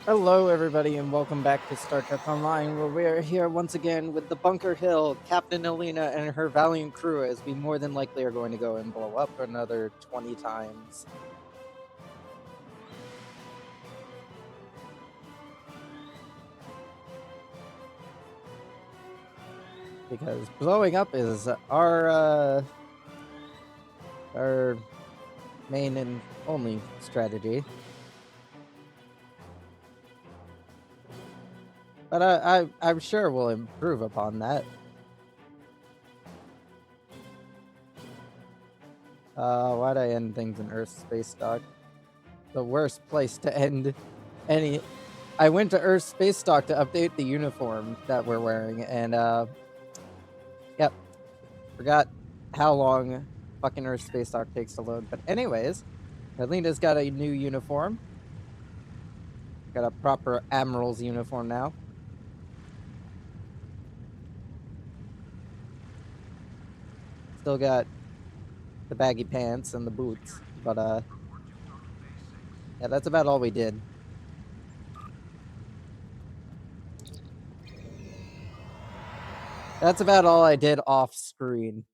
Hello, everybody, and welcome back to Star Trek Online, where we are here once again with the Bunker Hill, Captain Nalina, and her Valleint Crew, as we more than likely are going to go and blow up another 20 times. Because blowing up is our main and only strategy. But I'm sure we'll improve upon that. Why'd I end things in Earth Space Dock? The worst place to end any. I went to Earth Space Dock to update the uniform that we're wearing, and yep, forgot how long fucking Earth Space Dock takes to load. But anyways, Alina's got a new uniform. Got a proper Admiral's uniform now. Still got the baggy pants and the boots, but yeah, that's about all we did. That's about all I did off screen.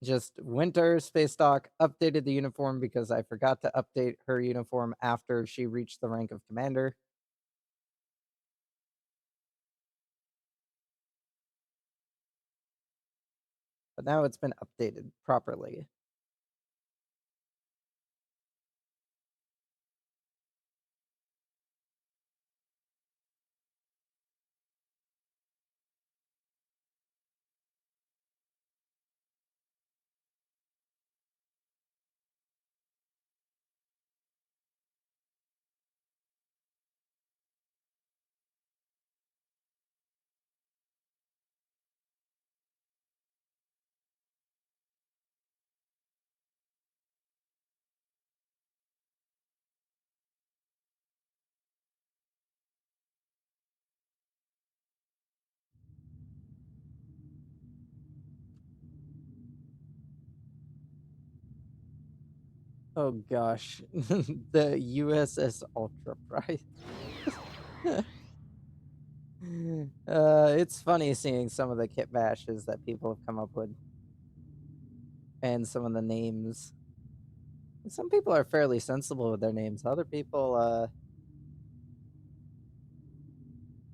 Just went to Earth Space Dock, updated the uniform because I forgot to update her uniform after she reached the rank of commander. But now it's been updated properly. Oh gosh, the USS Ultra Prize. It's funny seeing some of the kit bashes that people have come up with, and some of the names. Some people are fairly sensible with their names. Other people,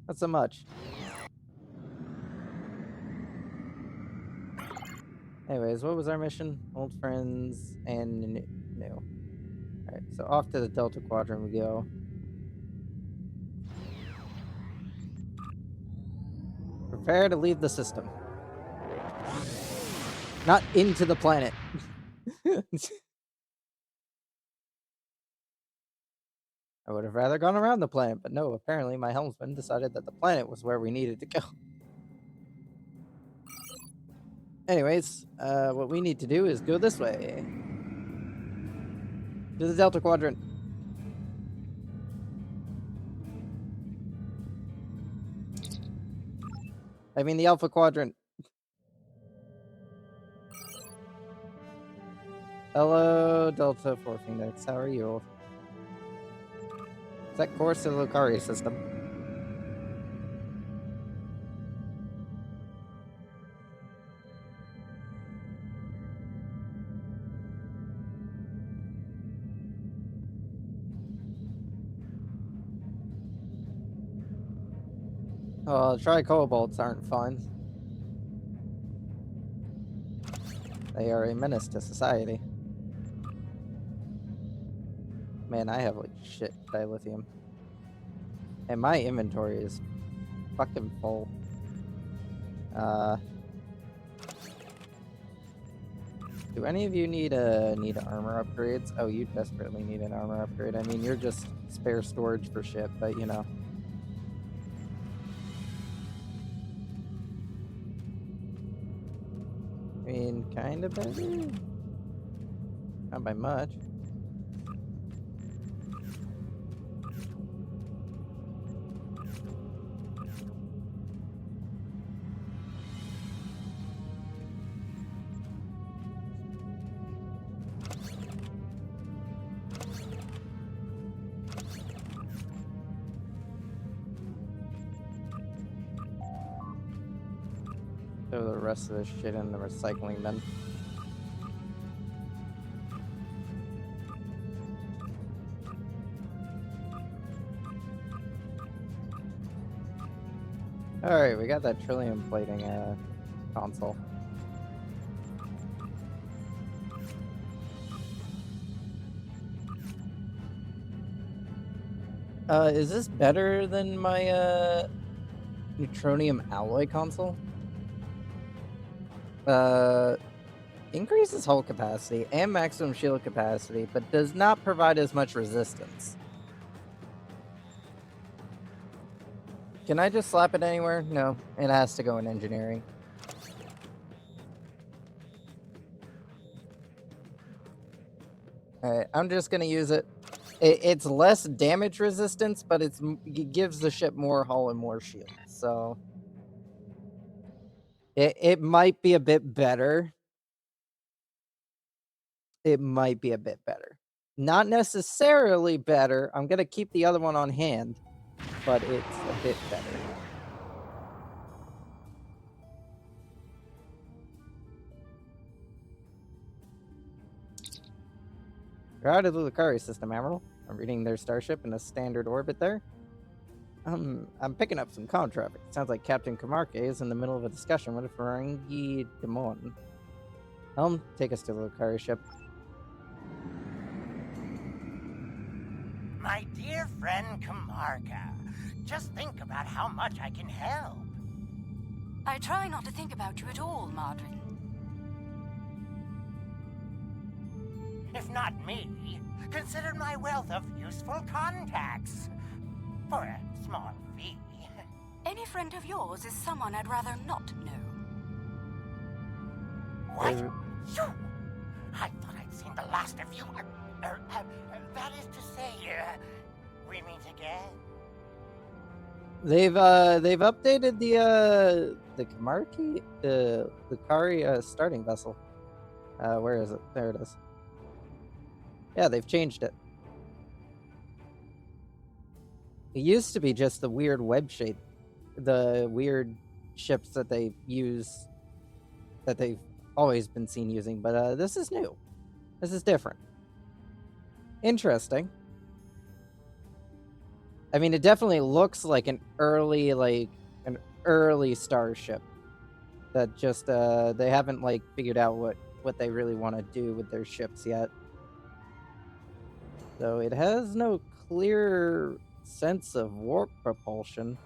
not so much. Anyways, what was our mission? Old friends and new. Alright, so off to the Delta Quadrant we go. Prepare to leave the system. Not into the planet. I would have rather gone around the planet, but no, apparently my helmsman decided that the planet was where we needed to go. Anyways, what we need to do is go this way. To the Delta Quadrant. I mean the Alpha Quadrant. Hello, Delta 4 Phoenix. How are you? Set course to the Lucari system. Oh, tri-cobalts aren't fun. They are a menace to society. Man, I have like shit dilithium. And my inventory is fucking full. Do any of you need armor upgrades? Oh, you desperately need an armor upgrade. I mean, you're just spare storage for shit, but you know. I mean, kind of better. Not by much. Throw the rest of this shit in the recycling bin. Alright, we got that trillium plating console. Is this better than my neutronium alloy console? Increases hull capacity and maximum shield capacity, but does not provide as much resistance. Can I just slap it anywhere? No, it has to go in engineering. Alright, I'm just gonna use it. It's less damage resistance, but it gives the ship more hull and more shield, so... It might be a bit better. It might be a bit better. Not necessarily better. I'm gonna keep the other one on hand, but it's a bit better. You're out of the Lucari system, Admiral. I'm reading their starship in a standard orbit there. I'm picking up some comm traffic. Sounds like Captain Camarque is in the middle of a discussion with a Ferengi Demon. Take us to the Lucari ship. My dear friend Camarque, just think about how much I can help. I try not to think about you at all, Marjorie. If not me, consider my wealth of useful contacts. For a small fee. Any friend of yours is someone I'd rather not know. What? You? I thought I'd seen the last of you. That is to say, we meet again. They've updated the Camarque, the Lucari starting vessel. Where is it? There it is. Yeah, they've changed it. It used to be just the weird web shape, the weird ships that they use, that they've always been seen using, but this is new. This is different. Interesting. I mean, it definitely looks like an early starship that just they haven't figured out what they really want to do with their ships yet. Though it has no clear sense of warp propulsion.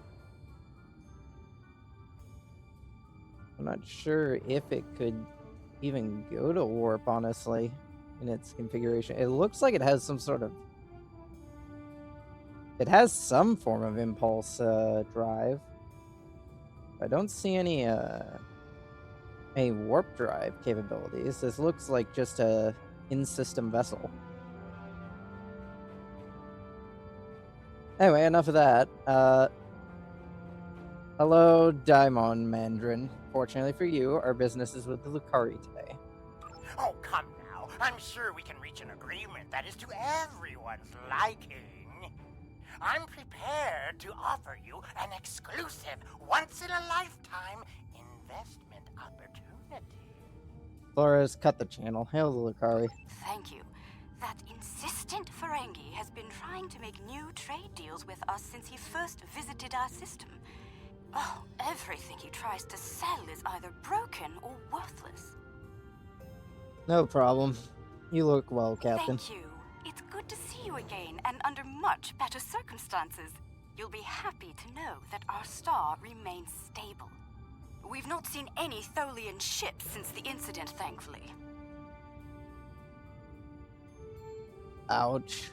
I'm not sure if it could even go to warp, honestly, in its configuration. It looks like it has some sort of... It has some form of impulse drive. I don't see any warp drive capabilities. This looks like just a in-system vessel. Anyway, enough of that. Hello, Daimon Mandarin. Fortunately for you, our business is with the Lucari today. Oh, come now. I'm sure we can reach an agreement that is to everyone's liking. I'm prepared to offer you an exclusive, once-in-a-lifetime investment opportunity. Flores, cut the channel. Hail the Lucari. Thank you. That insistent Ferengi has been trying to make new trade deals with us since he first visited our system. Oh, everything he tries to sell is either broken or worthless. No problem. You look well, Captain. Thank you. It's good to see you again, and under much better circumstances. You'll be happy to know that our star remains stable. We've not seen any Tholian ships since the incident, thankfully. Ouch.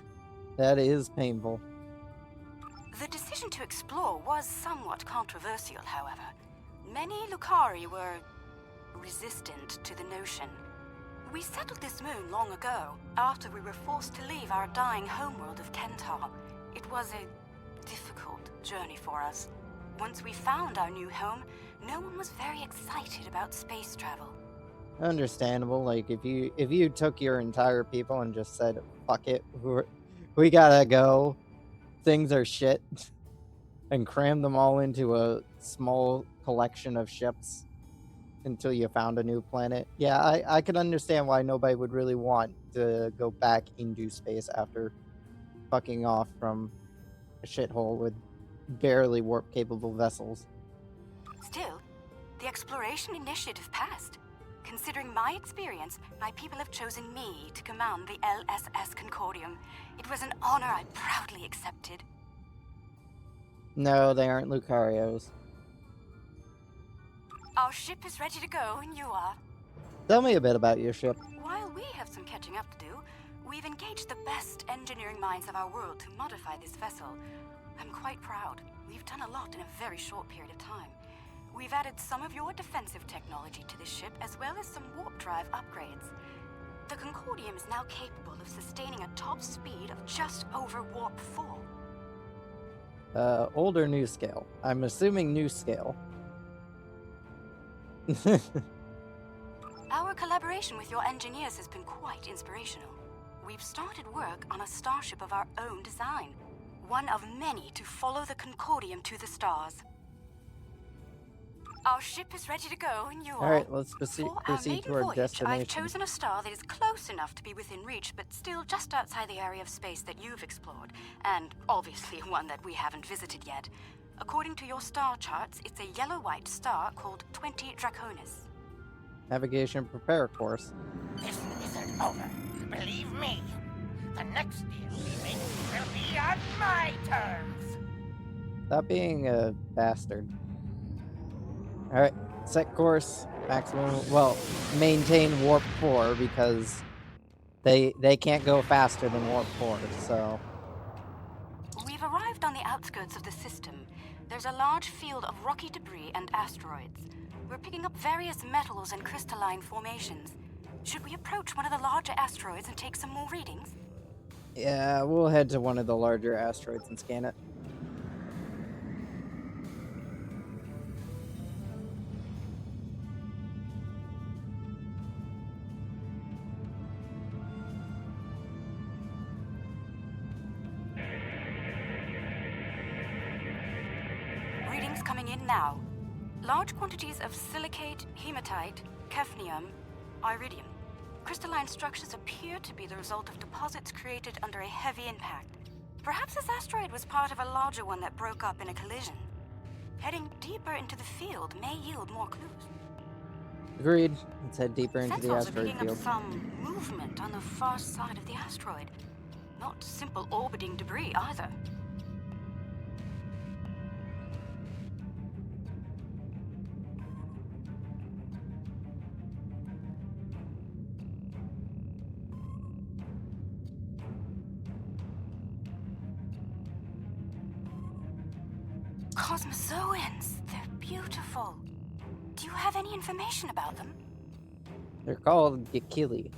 That is painful. The decision to explore was somewhat controversial, however. Many Lucari were resistant to the notion. We settled this moon long ago, after we were forced to leave our dying homeworld of Kentar. It was a difficult journey for us. Once we found our new home, no one was very excited about space travel. Understandable. Like, if you took your entire people and just said, fuck it, we gotta go, things are shit, and crammed them all into a small collection of ships, until you found a new planet. Yeah, I could understand why nobody would really want to go back into space after fucking off from a shithole with barely warp-capable vessels. Still, the exploration initiative passed. Considering my experience, my people have chosen me to command the LSS Concordium. It was an honor I proudly accepted. No, they aren't Lucarios. Our ship is ready to go, and you are. Tell me a bit about your ship. While we have some catching up to do, we've engaged the best engineering minds of our world to modify this vessel. I'm quite proud. We've done a lot in a very short period of time. We've added some of your defensive technology to this ship, as well as some warp drive upgrades. The Concordium is now capable of sustaining a top speed of just over warp 4. Old or new scale? I'm assuming new scale. Our collaboration with your engineers has been quite inspirational. We've started work on a starship of our own design, one of many to follow the Concordium to the stars. Our ship is ready to go, and you are. Alright, let's proceed to our voyage, destination. I've chosen a star that is close enough to be within reach, but still just outside the area of space that you've explored, and obviously one that we haven't visited yet. According to your star charts, it's a yellow-white star called 20 Draconis. Navigation prepare course. This isn't over. Believe me, the next deal we make will be on my terms. Stop being a bastard. Alright, set course, maximum, well, maintain warp 4 because they can't go faster than warp 4, so. We've arrived on the outskirts of the system. There's a large field of rocky debris and asteroids. We're picking up various metals and crystalline formations. Should we approach one of the larger asteroids and take some more readings? Yeah, we'll head to one of the larger asteroids and scan it. Readings coming in now. Large quantities of silicate, hematite, cadmium, iridium. Crystalline structures appear to be the result of deposits created under a heavy impact. Perhaps this asteroid was part of a larger one that broke up in a collision. Heading deeper into the field may yield more clues. Agreed. Let's head deeper into the Sensors are asteroid picking field. up some movement on the far side of the asteroid. Not simple orbiting debris either. Cosmozoans! They're beautiful. Do you have any information about them? They're called Gekili.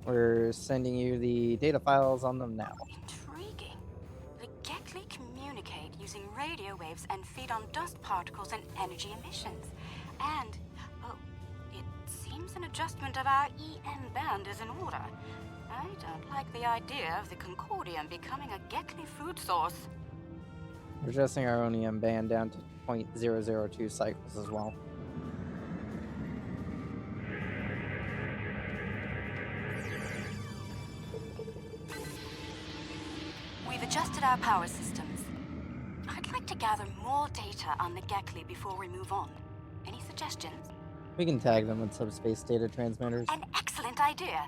We're sending you the data files on them now. Intriguing. The Gekli communicate using radio waves and feed on dust particles and energy emissions. And, oh, it seems an adjustment of our EM band is in order. I don't like the idea of the Concordium becoming a Gekli food source. We're adjusting our own EM band down to 0.002 cycles as well. We've adjusted our power systems. I'd like to gather more data on the Gekli before we move on. Any suggestions? We can tag them with subspace data transmitters. An excellent idea.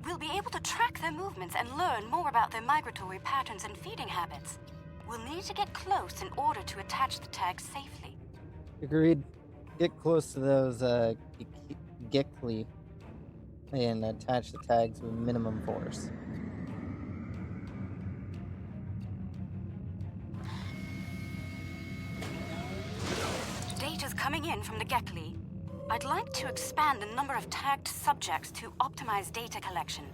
We'll be able to track their movements and learn more about their migratory patterns and feeding habits. We'll need to get close in order to attach the tags safely. Agreed. Get close to those Gekli and attach the tags with minimum force. Data's coming in from the Gekli. I'd like to expand the number of tagged subjects to optimize data collection.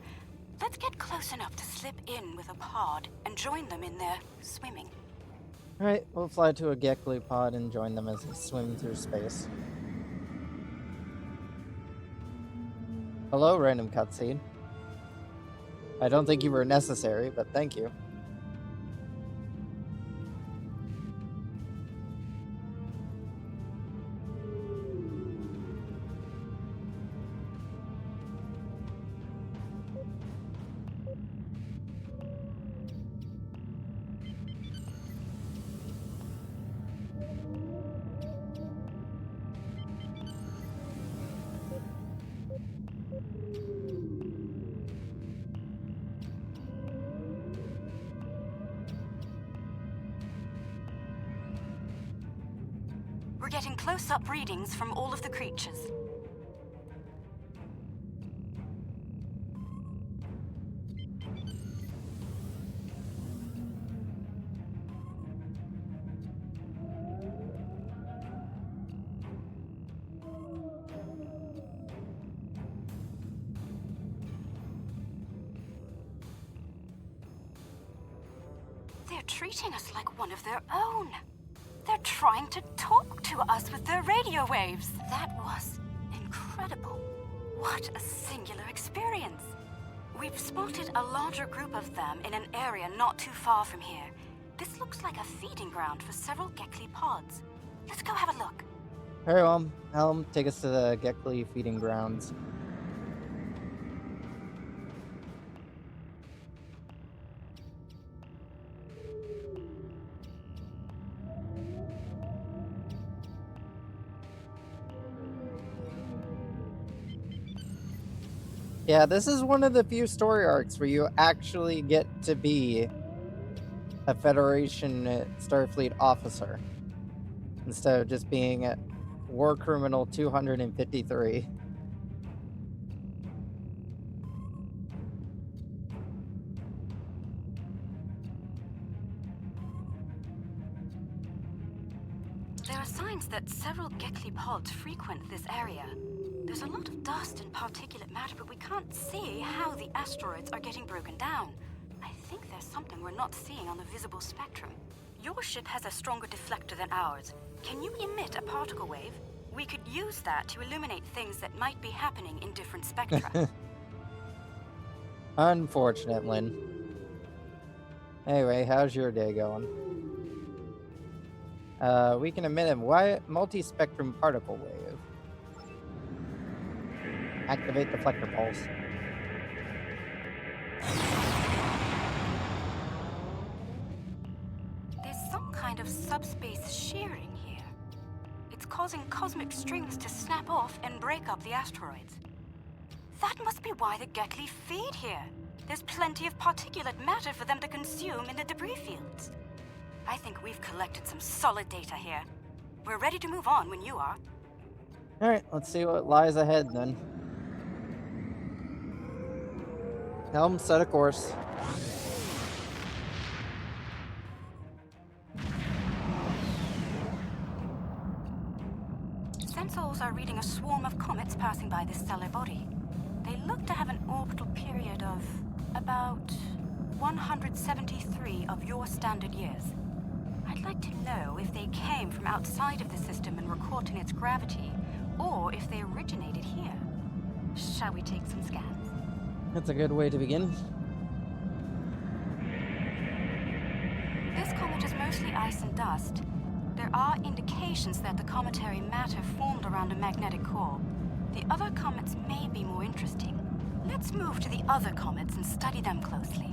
Let's get close enough to slip in with a pod and join them in their swimming. Alright, we'll fly to a Gekli pod and join them as they swim through space. Hello, random cutscene. I don't think you were necessary, but thank you. We're getting close-up readings from all of the creatures. They're treating us like one of their own. They're trying to talk to us with their radio waves. That was incredible. What a singular experience. We've spotted a larger group of them in an area not too far from here. This looks like a feeding ground for several Gekli pods. Let's go have a look. Very well. Helm, take us to the Gekli feeding grounds. Yeah, this is one of the few story arcs where you actually get to be a Federation Starfleet officer instead of just being a War Criminal 253. There are signs that several Gekli pods frequent this area. There's a lot of dust and particulate matter, but we can't see how the asteroids are getting broken down. I think there's something we're not seeing on the visible spectrum. Your ship has a stronger deflector than ours. Can you emit a particle wave? We could use that to illuminate things that might be happening in different spectra. Unfortunate, Lynn. Anyway, how's your day going? We can emit a multi-spectrum particle wave. Activate the deflector pulse. There's some kind of subspace shearing here. It's causing cosmic strings to snap off and break up the asteroids. That must be why the Gekli feed here. There's plenty of particulate matter for them to consume in the debris fields. I think we've collected some solid data here. We're ready to move on when you are. Alright, let's see what lies ahead then. Helm, set a course. Sensors are reading a swarm of comets passing by this stellar body. They look to have an orbital period of about 173 of your standard years. I'd like to know if they came from outside of the system and were caught in its gravity, or if they originated here. Shall we take some scans? That's a good way to begin. This comet is mostly ice and dust. There are indications that the cometary matter formed around a magnetic core. The other comets may be more interesting. Let's move to the other comets and study them closely.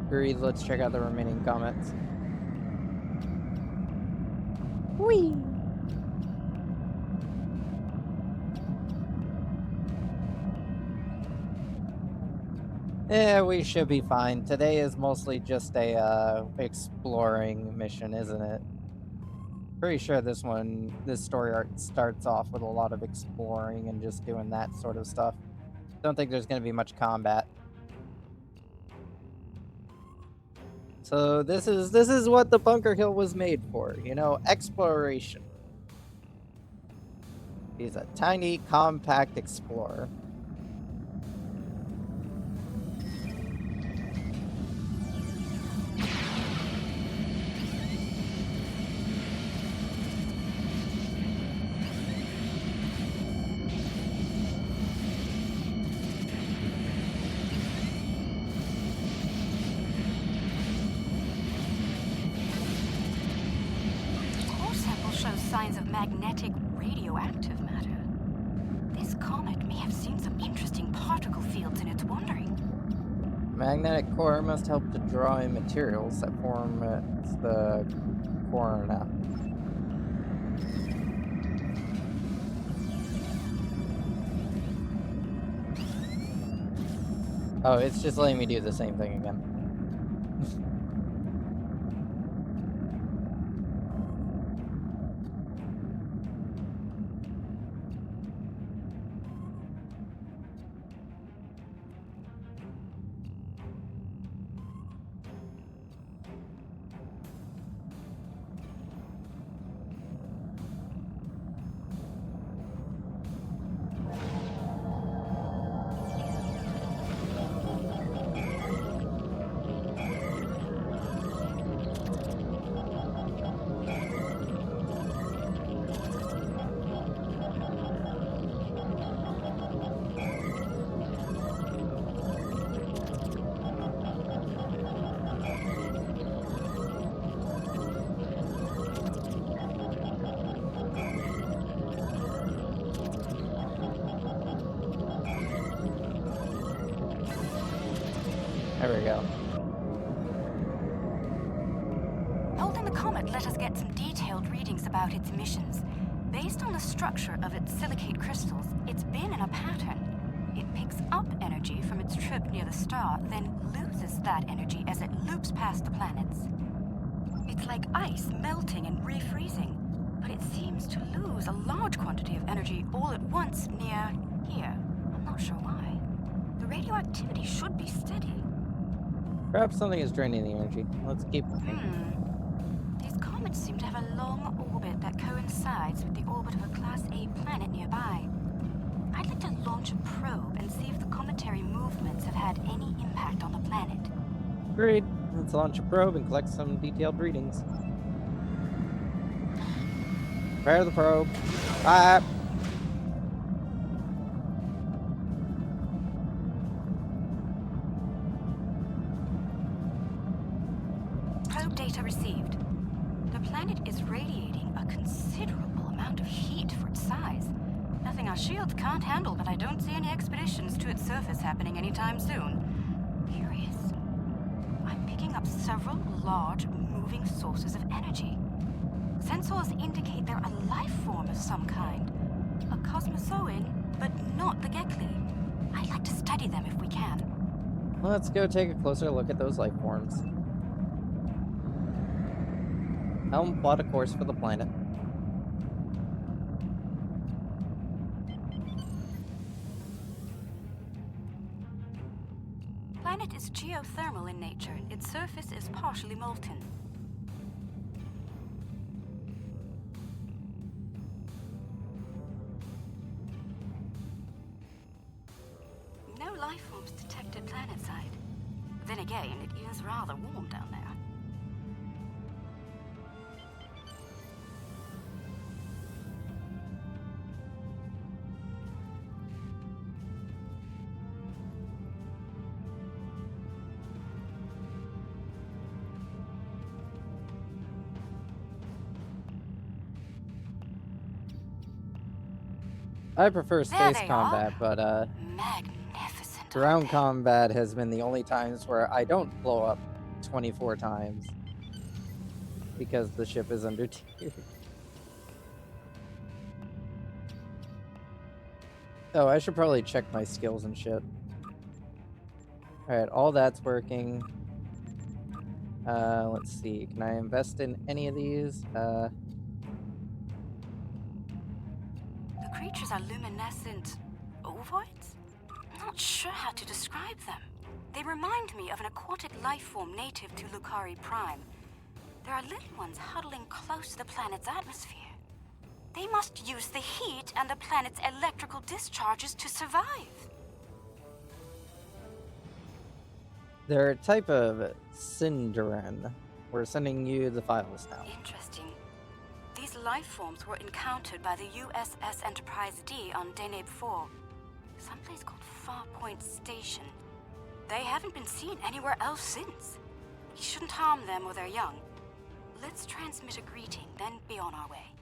Agreed, let's check out the remaining comets. Whee! Yeah, we should be fine. Today is mostly just a exploring mission, isn't it? Pretty sure this story arc starts off with a lot of exploring and just doing that sort of stuff. Don't think there's going to be much combat. So this is what the Bunker Hill was made for, you know, exploration. He's a tiny, compact explorer. Signs of magnetic radioactive matter. This comet may have seen some interesting particle fields in its wandering. Magnetic core must help to draw in materials that form the corona. Oh, it's just letting me do the same thing again. There we go. Holding the comet let us get some detailed readings about its emissions. Based on the structure of its silicate crystals, it's been in a pattern. It picks up energy from its trip near the star, then loses that energy as it loops past the planets. It's like ice melting and refreezing, but it seems to lose a large quantity of energy all at once near here. I'm not sure why. The radioactivity should be steady. Perhaps something is draining the energy. Let's keep looking. These comets seem to have a long orbit that coincides with the orbit of a Class A planet nearby. I'd like to launch a probe and see if the cometary movements have had any impact on the planet. Agreed. Let's launch a probe and collect some detailed readings. Prepare the probe. Bye. Probe data received. The planet is radiating a considerable amount of heat for its size. Nothing our shields can't handle, but I don't see any expeditions to its surface happening anytime soon. Curious. I'm picking up several large, moving sources of energy. Sensors indicate they're a life form of some kind. A cosmozoan, but not the Gekli. I'd like to study them if we can. Let's go take a closer look at those life forms. Helm, plot a course for the planet. Planet is geothermal in nature. Its surface is partially molten. No life forms detected planetside. Then again, it is rather warm down there. I prefer There space they combat, are. but Magnificent. ground combat has been the only times where I don't blow up 24 times because the ship is under tier. Oh, I should probably check my skills and shit. Alright, all that's working. Let's see. Can I invest in any of these? The creatures are luminescent ovoids? I'm not sure how to describe them. They remind me of an aquatic life form native to Lucari Prime. There are little ones huddling close to the planet's atmosphere. They must use the heat and the planet's electrical discharges to survive. They're a type of Cinderan. We're sending you the files now. Interesting. These life forms were encountered by the USS Enterprise D on Deneb 4, someplace called Farpoint Station. They haven't been seen anywhere else since. We shouldn't harm them or their young. Let's transmit a greeting, then be on our way.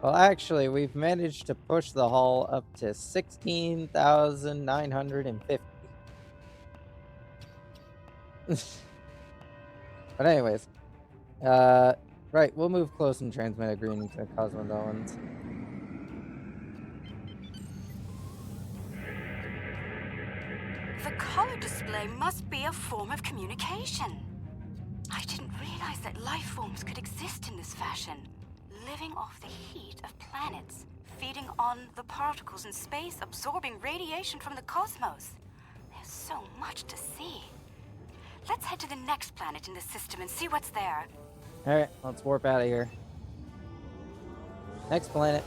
Well, actually, we've managed to push the hull up to 16,950. But anyways, Right, we'll move close and transmit a greeting to Cosmodoans. The color display must be a form of communication. I didn't realize that life forms could exist in this fashion, living off the heat of planets, feeding on the particles in space, absorbing radiation from the cosmos. There's so much to see. Let's head to the next planet in the system and see what's there. Alright, let's warp out of here. Next planet.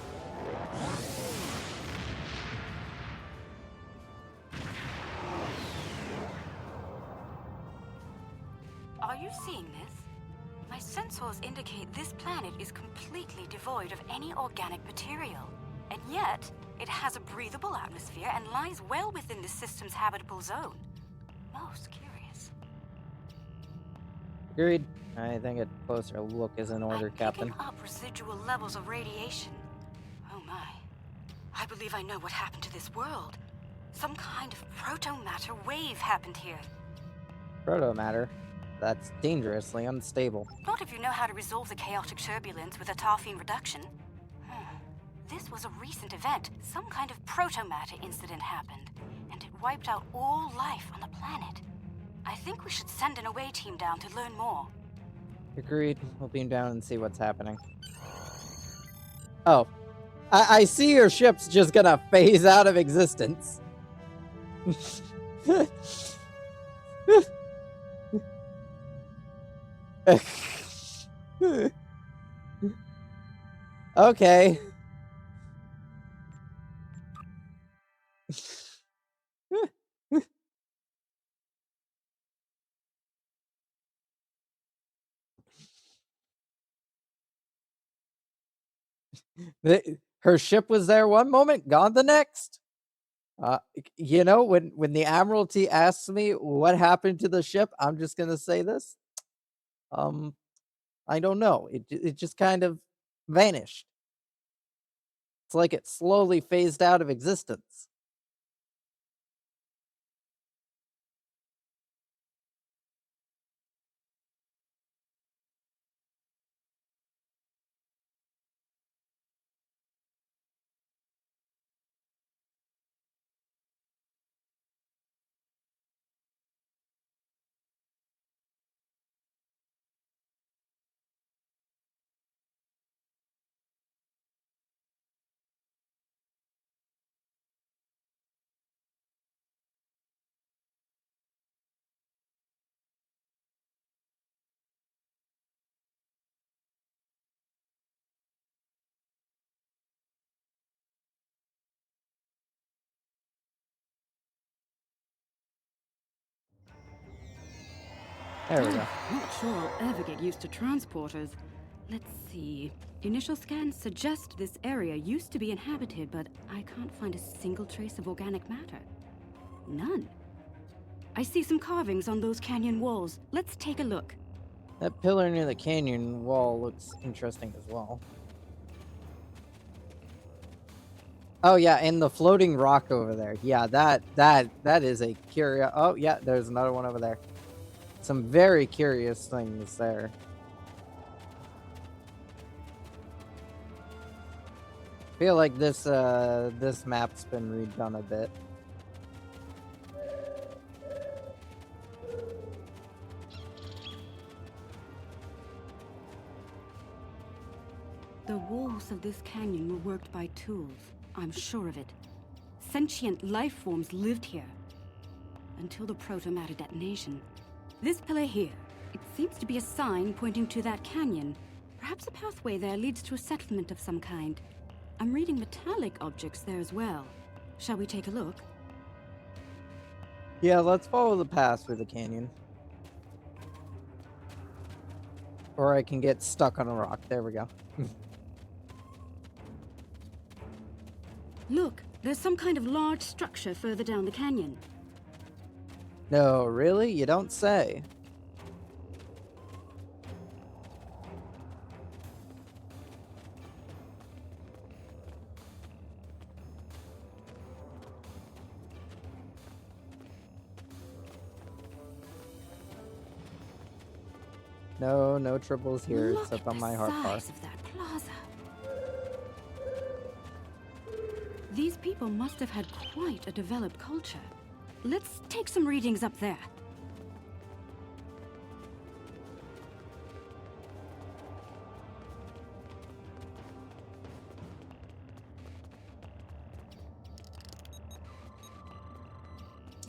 Are you seeing this? My sensors indicate this planet is completely devoid of any organic material. And yet, it has a breathable atmosphere and lies well within the system's habitable zone. Most curious. Agreed. I think a closer look is in order, I'm Captain. picking up residual levels of radiation. Oh my. I believe I know what happened to this world. Some kind of proto-matter wave happened here. Protomatter. That's dangerously unstable. Not if you know how to resolve the chaotic turbulence with a tarfine reduction. This was a recent event. Some kind of proto-matter incident happened, and it wiped out all life on the planet. I think we should send an away team down to learn more. Agreed. We'll beam down and see what's happening. Oh. I see your ship's just gonna phase out of existence. Okay. Her ship was there one moment, gone the next. You know, when the Admiralty asks me what happened to the ship, I'm just gonna say this. I don't know. It just kind of vanished. It's like it slowly phased out of existence. There we go. Not sure I'll ever get used to transporters. Let's see. Initial scans suggest this area used to be inhabited, but I can't find a single trace of organic matter. None. I see some carvings on those canyon walls. Let's take a look. That pillar near the canyon wall looks interesting as well. Oh yeah, and the floating rock over there. Yeah, that is a curious. Oh yeah, there's another one over there. Some very curious things there. Feel like this this map's been redone a bit. The walls of this canyon were worked by tools. I'm sure of it. Sentient life forms lived here. Until the proto-matter detonation. This pillar here, it seems to be a sign pointing to that canyon. Perhaps a pathway there leads to a settlement of some kind. I'm reading metallic objects there as well. Shall we take a look? Yeah, let's follow the path through the canyon. Or I can get stuck on a rock. There we go. Look, there's some kind of large structure further down the canyon. No, really? You don't say. No troubles here Look except at on the my hot bar. size of that plaza. These people must have had quite a developed culture. Let's take some readings up there.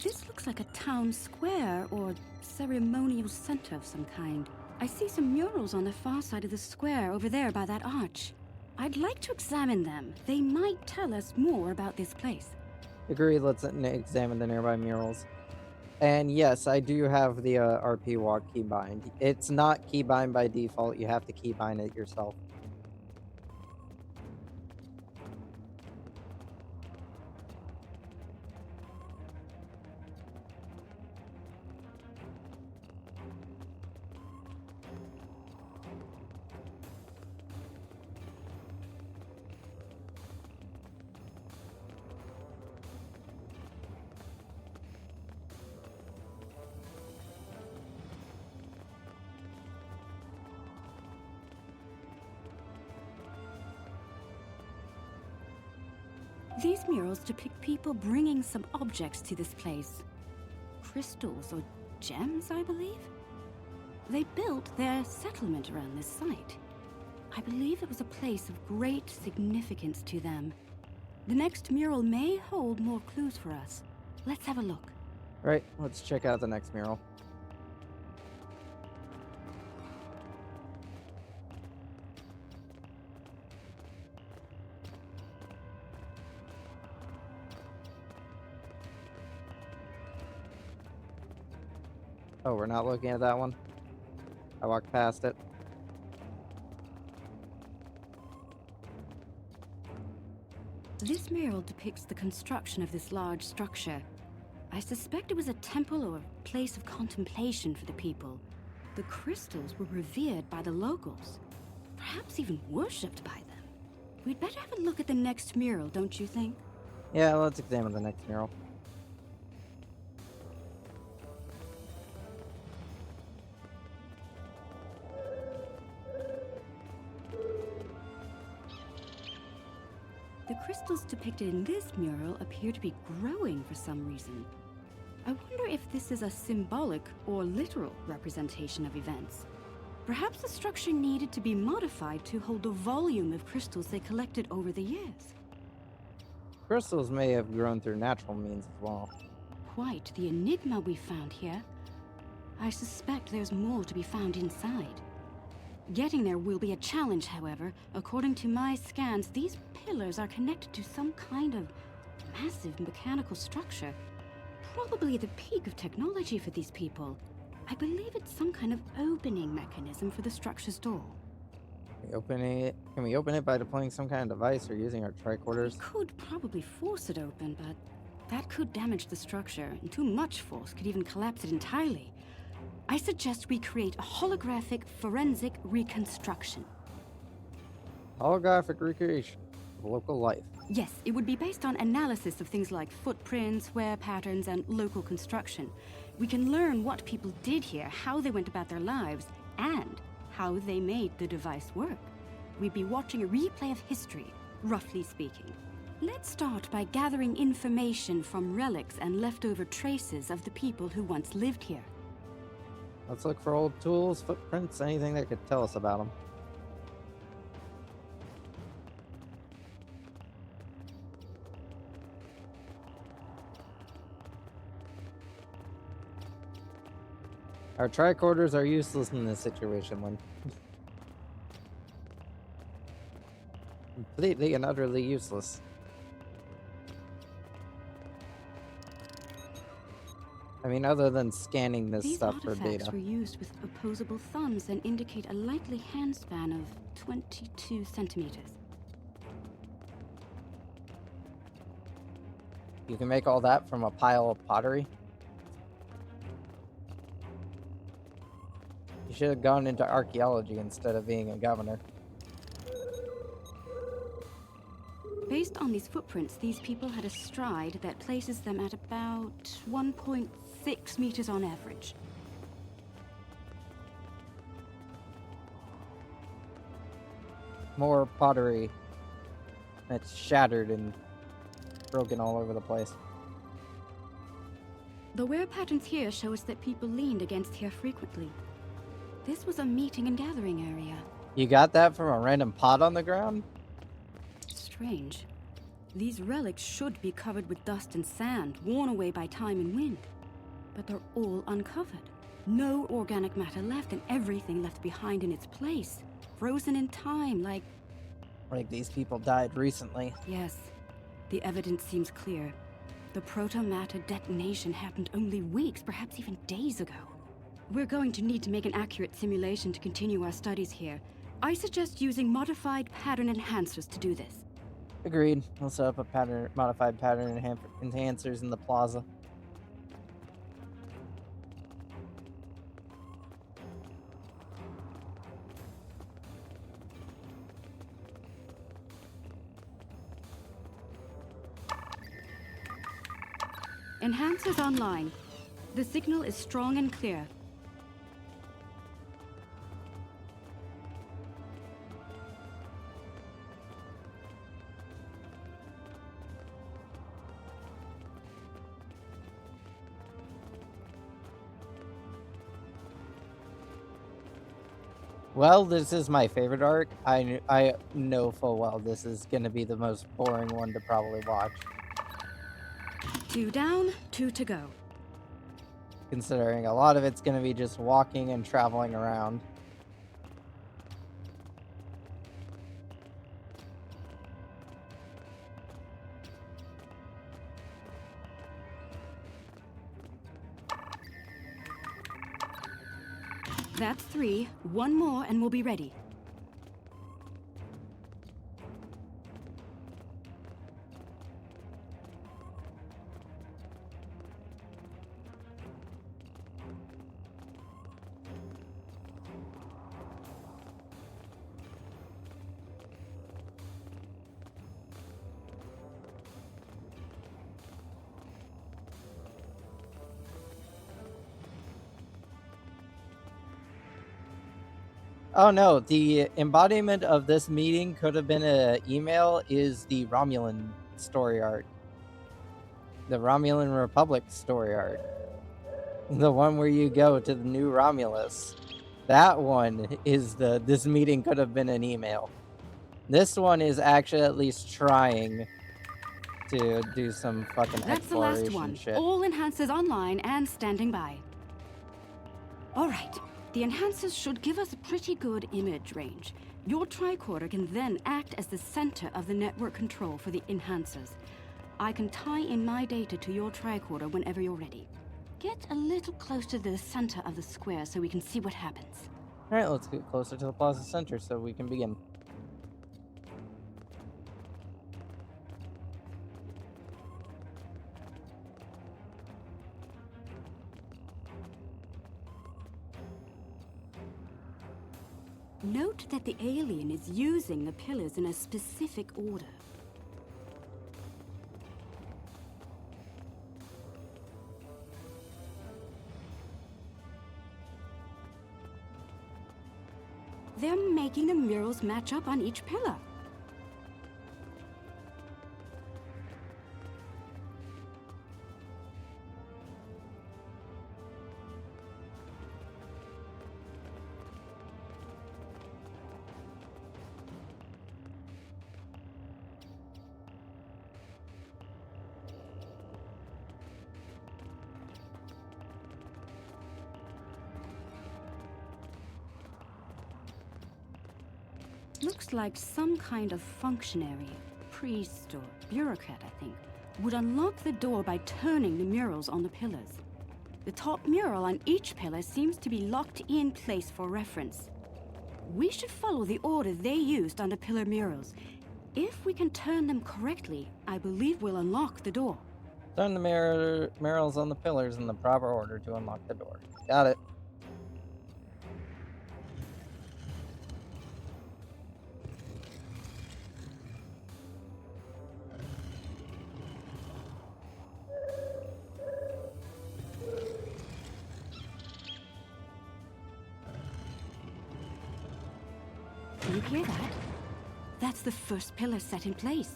This looks like a town square or ceremonial center of some kind. I see some murals on the far side of the square over there by that arch. I'd like to examine them. They might tell us more about this place. Agreed, let's examine the nearby murals. And yes, I do have the RP walk keybind. It's not keybind by default, you have to keybind it yourself. These murals depict people bringing some objects to this place. Crystals or gems, I believe? They built their settlement around this site. I believe it was a place of great significance to them. The next mural may hold more clues for us. Let's have a look. Right, let's check out the next mural. Oh, we're not looking at that one? I walked past it. This mural depicts the construction of this large structure. I suspect it was a temple or a place of contemplation for the people. The crystals were revered by the locals, perhaps even worshipped by them. We'd better have a look at the next mural, don't you think? Yeah, let's examine the next mural. The crystals depicted in this mural appear to be growing for some reason. I wonder if this is a symbolic or literal representation of events. Perhaps the structure needed to be modified to hold the volume of crystals they collected over the years. Crystals may have grown through natural means as well. Quite the enigma we found here. I suspect there's more to be found inside. Getting there will be a challenge, however. According to my scans, these pillars are connected to some kind of massive mechanical structure. Probably the peak of technology for these people. I believe it's some kind of opening mechanism for the structure's door. Can we open it by deploying some kind of device or using our tricorders? We could probably force it open, but that could damage the structure, and too much force could even collapse it entirely. I suggest we create a holographic forensic reconstruction. Holographic recreation of local life. Yes, it would be based on analysis of things like footprints, wear patterns, and local construction. We can learn what people did here, how they went about their lives, and how they made the device work. We'd be watching a replay of history, roughly speaking. Let's start by gathering information from relics and leftover traces of the people who once lived here. Let's look for old tools, footprints, anything that could tell us about them. Our tricorders are useless in this situation, Lynn. Completely and utterly useless. I mean, other than scanning this These stuff for artifacts data. were used with opposable thumbs and indicate a likely handspan of 22 centimeters. You can make all that from a pile of pottery? You should have gone into archaeology instead of being a governor. Based on these footprints, these people had a stride that places them at about 1.6 meters on average. More pottery that's shattered and broken all over the place. The wear patterns here show us that people leaned against here frequently. This was a meeting and gathering area. You got that from a random pot on the ground? Strange. These relics should be covered with dust and sand, worn away by time and wind. But they're all uncovered. No organic matter left, and everything left behind in its place. Frozen in time, like... Like these people died recently. Yes. The evidence seems clear. The proto-matter detonation happened only weeks, perhaps even days ago. We're going to need to make an accurate simulation to continue our studies here. I suggest using modified pattern enhancers to do this. Agreed. We'll set up a modified pattern enhancers in the plaza. Enhancers online. The signal is strong and clear. Well, this is my favorite arc. I know full well this is going to be the most boring one to probably watch. 2 down, 2 to go. Considering a lot of it's going to be just walking and traveling around. That's 3. 1 more and we'll be ready. Oh no, the embodiment of this meeting could have been an email is the Romulan story arc. The Romulan Republic story arc. The one where you go to the new Romulus. That one is this meeting could have been an email. This one is actually at least trying to do some fucking That's the last exploration one. shit. All enhancers online and standing by. All right. The enhancers should give us a pretty good image range. Your tricorder can then act as the center of the network control for the enhancers. I can tie in my data to your tricorder whenever you're ready. Get a little closer to the center of the square so we can see what happens. Alright, let's get closer to the plaza center so we can begin. Note that the alien is using the pillars in a specific order. They're making the murals match up on each pillar. Looks like some kind of functionary, priest or bureaucrat, I think, would unlock the door by turning the murals on the pillars. The top mural on each pillar seems to be locked in place for reference. We should follow the order they used on the pillar murals. If we can turn them correctly, I believe we'll unlock the door. Turn the murals on the pillars in the proper order to unlock the door. Got it. Do you hear that? That's the first pillar set in place.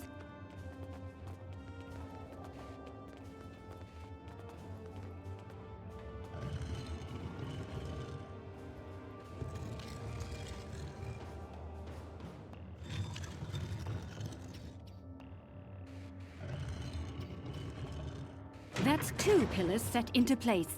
That's 2 pillars set into place.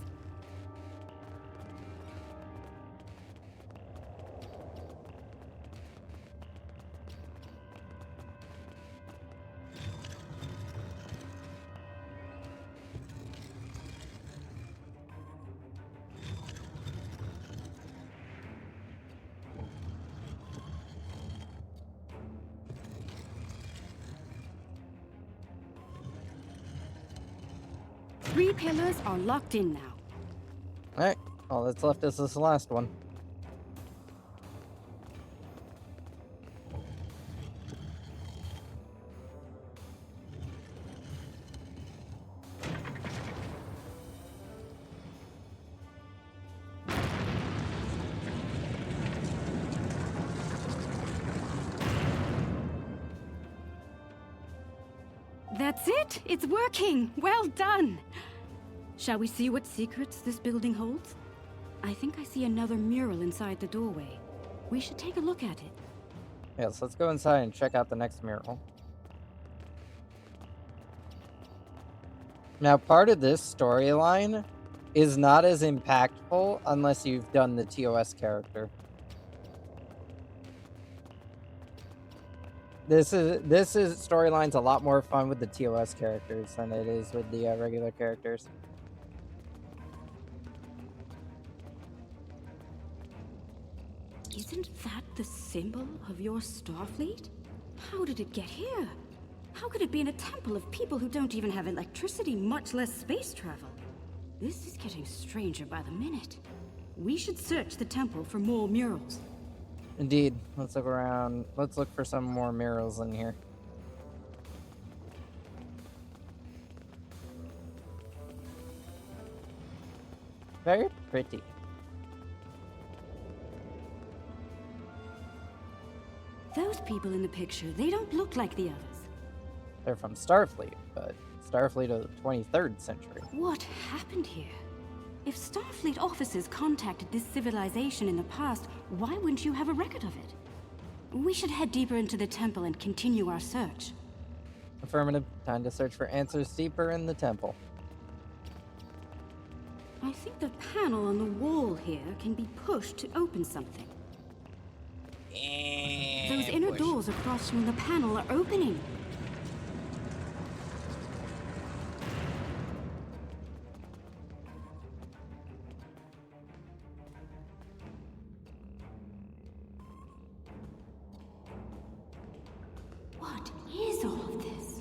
Three pillars are locked in now. Alright, all that's left is this last one. That's it! It's working! Well done! Shall we see what secrets this building holds? I think I see another mural inside the doorway. We should take a look at it. Yes, let's go inside and check out the next mural. Now, part of this storyline is not as impactful unless you've done the TOS character. This is storyline's a lot more fun with the TOS characters than it is with the regular characters. Isn't that the symbol of your Starfleet? How did it get here? How could it be in a temple of people who don't even have electricity, much less space travel? This is getting stranger by the minute. We should search the temple for more murals. Indeed. Let's look around. Let's look for some more murals in here. Very pretty. Those people in the picture, they don't look like the others. They're from Starfleet, but Starfleet of the 23rd century. What happened here? If Starfleet officers contacted this civilization in the past, why wouldn't you have a record of it? We should head deeper into the temple and continue our search. Affirmative. Time to search for answers deeper in the temple. I think the panel on the wall here can be pushed to open something. Those inner doors across from the panel are opening. What is all of this?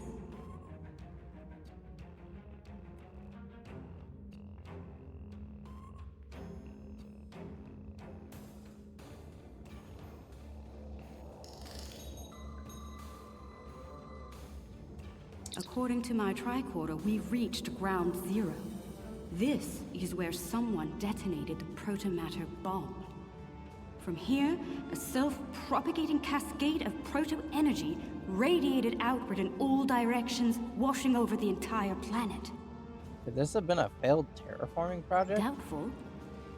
According to my tricorder, we've reached ground zero. This is where someone detonated the protomatter bomb. From here, a self-propagating cascade of proto-energy radiated outward in all directions, washing over the entire planet. Could this have been a failed terraforming project? Doubtful.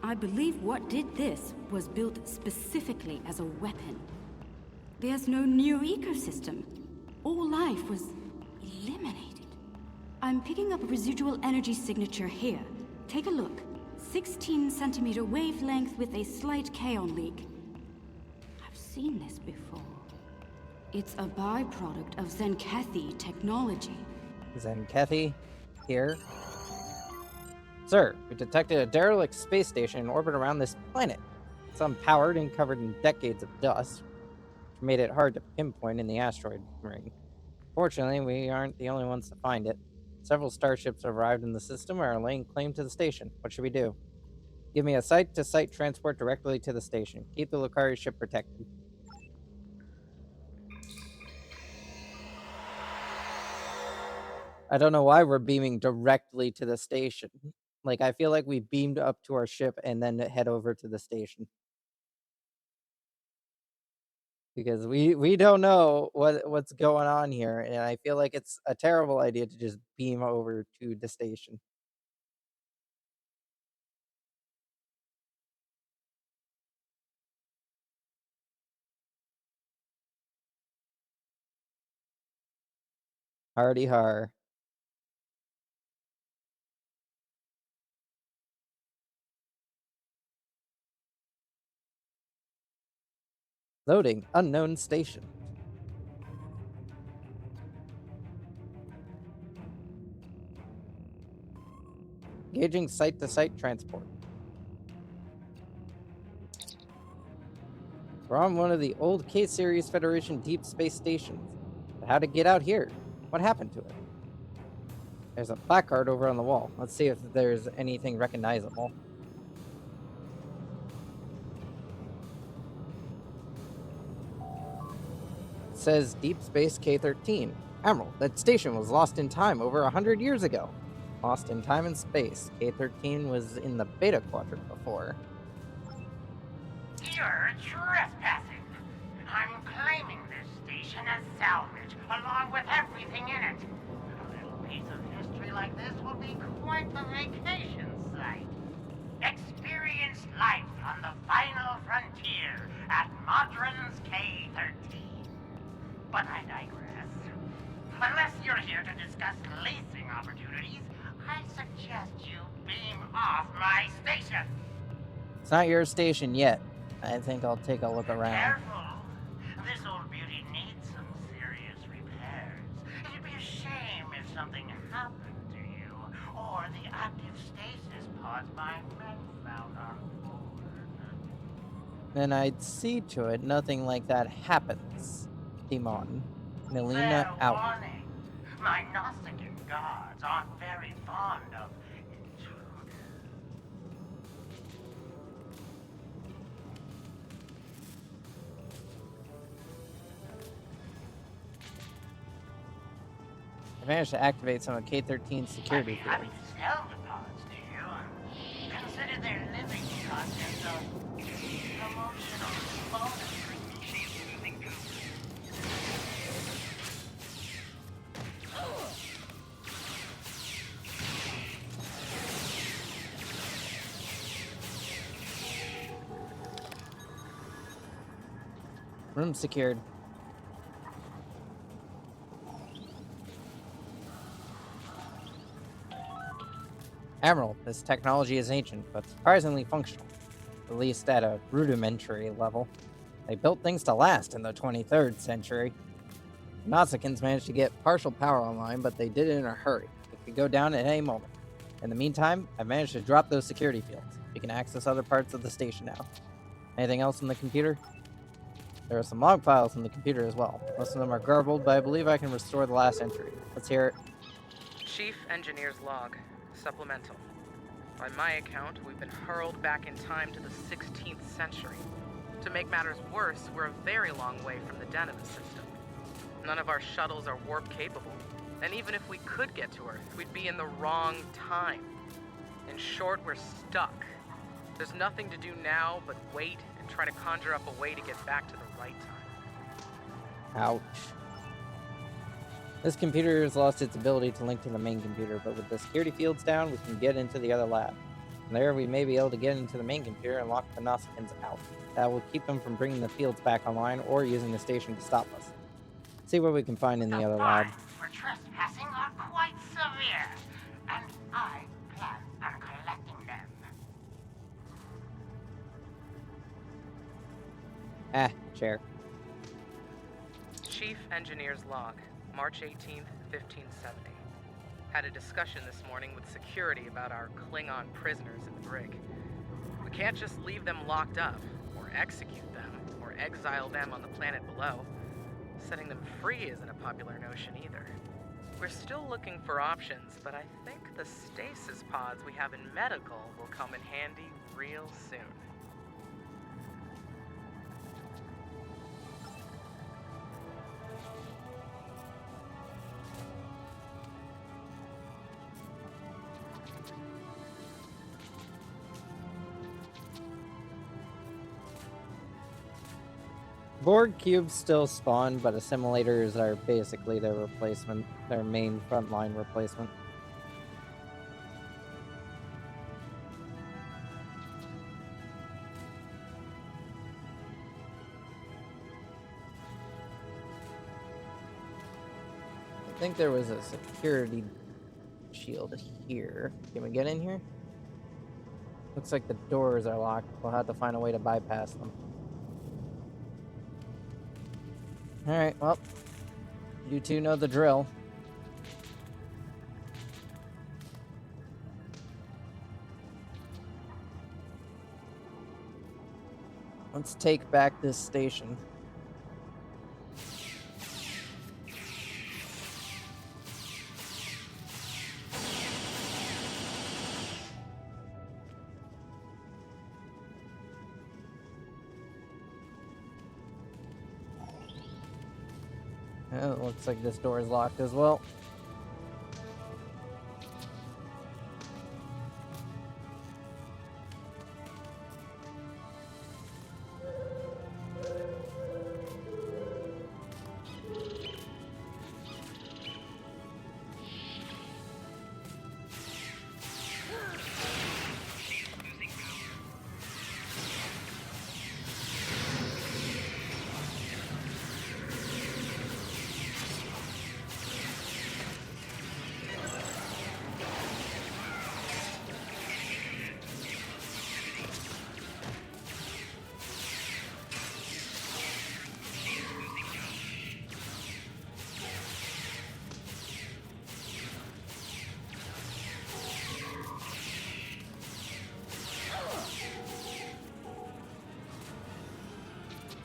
I believe what did this was built specifically as a weapon. There's no new ecosystem. All life was eliminated. I'm picking up a residual energy signature here. Take a look. 16-centimeter wavelength with a slight kaon leak. I've seen this before. It's a byproduct of Zenkethi technology. Zenkethi? Here? Sir, we detected a derelict space station in orbit around this planet. It's unpowered and covered in decades of dust, which made it hard to pinpoint in the asteroid ring. Fortunately, we aren't the only ones to find it. Several starships have arrived in the system and are laying claim to the station. What should we do? Give me a site-to-site transport directly to the station. Keep the Lucari ship protected. I don't know why we're beaming directly to the station. Like, I feel like we beamed up to our ship and then head over to the station. because we don't know what's going on here, and I feel like it's a terrible idea to just beam over to the station. Hardy har. Loading unknown station. Engaging site-to-site transport. We're on one of the old K-Series Federation deep space stations. But how to get out here? What happened to it? There's a placard over on the wall. Let's see if there's anything recognizable. It says Deep Space K-13. Admiral, that station was lost in time over 100 years ago. Lost in time and space. K-13 was in the Beta Quadrant before. You're trespassing. I'm claiming this station as salvage, along with everything in it. A little piece of history like this will be quite the vacation site. Experience life on the final frontier at Modron's K-13. But I digress. Unless you're here to discuss leasing opportunities, I suggest you beam off my station. It's not your station yet. I think I'll take a look around. Careful. This old beauty needs some serious repairs. It'd be a shame if something happened to you, or the active stasis pods my men found on board. Then I'd see to it nothing like that happens. Timon. Nalina Fair out. warning. My Nausicaan gods aren't very fond of intruders. I managed to activate some of K-13's security I'd be happy fields. to sell the pods to you. Consider their living content a promotional bonus. Room secured. Admiral, this technology is ancient, but surprisingly functional. At least at a rudimentary level. They built things to last in the 23rd century. Nausicaans managed to get partial power online, but they did it in a hurry. It could go down at any moment. In the meantime, I've managed to drop those security fields. We can access other parts of the station now. Anything else in the computer? There are some log files in the computer as well. Most of them are garbled, but I believe I can restore the last entry. Let's hear it. Chief Engineer's Log. Supplemental. By my account, we've been hurled back in time to the 16th century. To make matters worse, we're a very long way from the den of the system. None of our shuttles are warp capable, and even if we could get to Earth, we'd be in the wrong time. In short, we're stuck. There's nothing to do now but wait and try to conjure up a way to get back to the right time. Ouch. This computer has lost its ability to link to the main computer, but with the security fields down, we can get into the other lab. From there, we may be able to get into the main computer and lock the Nausicaans out. That will keep them from bringing the fields back online or using the station to stop us. See what we can find in the other lab. Fines for trespassing are quite severe, and I plan on collecting them. Chair. Chief Engineer's Log, March 18th, 1570. Had a discussion this morning with security about our Klingon prisoners in the brig. We can't just leave them locked up, or execute them, or exile them on the planet below. Setting them free isn't a popular notion either. We're still looking for options, but I think the stasis pods we have in medical will come in handy real soon. Borg cubes still spawn, but assimilators are basically their replacement, their main frontline replacement. I think there was a security shield here. Can we get in here? Looks like the doors are locked. We'll have to find a way to bypass them. Alright, well, you two know the drill. Let's take back this station. Oh, it looks like this door is locked as well.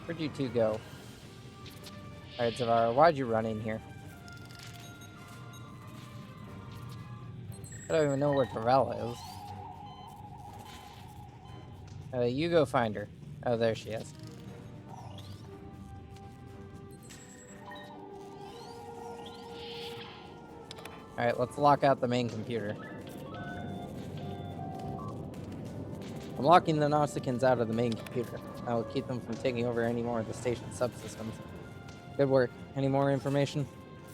Where'd you two go? Alright, Zavara, why'd you run in here? I don't even know where Corella is. You go find her. Oh, there she is. Alright, let's lock out the main computer. I'm locking the Nausicaans out of the main computer. I will keep them from taking over any more of the station's subsystems. Good work. Any more information?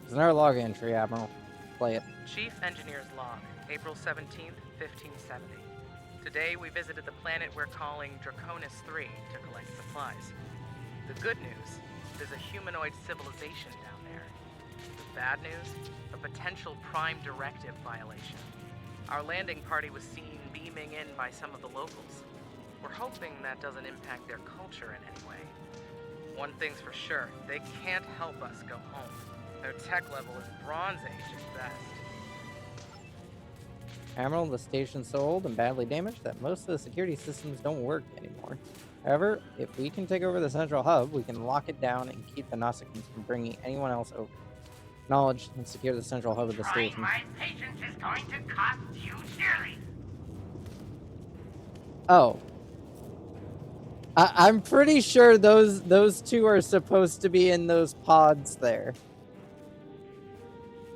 It's in our log entry, Admiral. Play it. Chief Engineer's Log, April 17th, 1570. Today we visited the planet we're calling Draconis 3 to collect supplies. The good news, there's a humanoid civilization down there. The bad news, a potential Prime Directive violation. Our landing party was seen beaming in by some of the locals. We're hoping that doesn't impact their culture in any way. One thing's for sure, they can't help us go home. Their tech level is Bronze Age at best. Admiral, the station's so old and badly damaged that most of the security systems don't work anymore. However, if we can take over the central hub, we can lock it down and keep the Nausicaans from bringing anyone else over. Acknowledge and secure the central hub of the station. My patience is going to cost you dearly. Oh. I'm pretty sure those two are supposed to be in those pods there.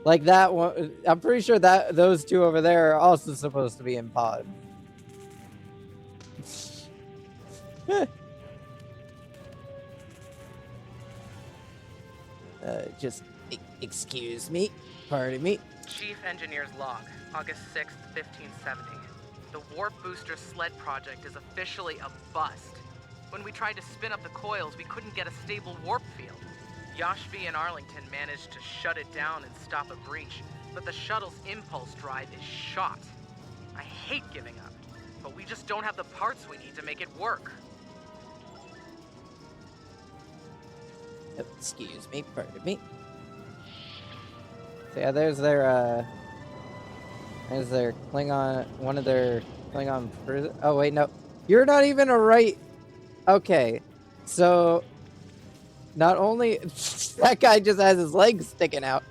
Like that one, I'm pretty sure that those two over there are also supposed to be in pods. Excuse me, pardon me. Chief Engineer's Log, August 6th, 1570. The Warp Booster Sled project is officially a bust. When we tried to spin up the coils, we couldn't get a stable warp field. Yashvi and Arlington managed to shut it down and stop a breach, but the shuttle's impulse drive is shot. I hate giving up, but we just don't have the parts we need to make it work. Excuse me, pardon me. So yeah, there's their Klingon, one of their Klingon prison. Oh wait, no, you're not even a right. Okay, so not only that guy just has his legs sticking out.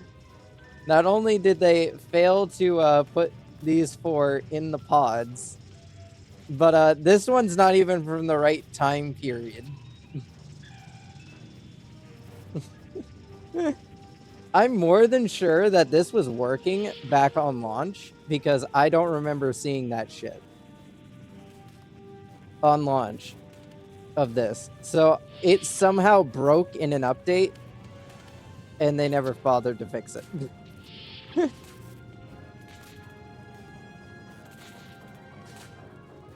Not only did they fail to put these four in the pods, but this one's not even from the right time period. I'm more than sure that this was working back on launch because I don't remember seeing that shit on launch. of this. So it somehow broke in an update, and they never bothered to fix it.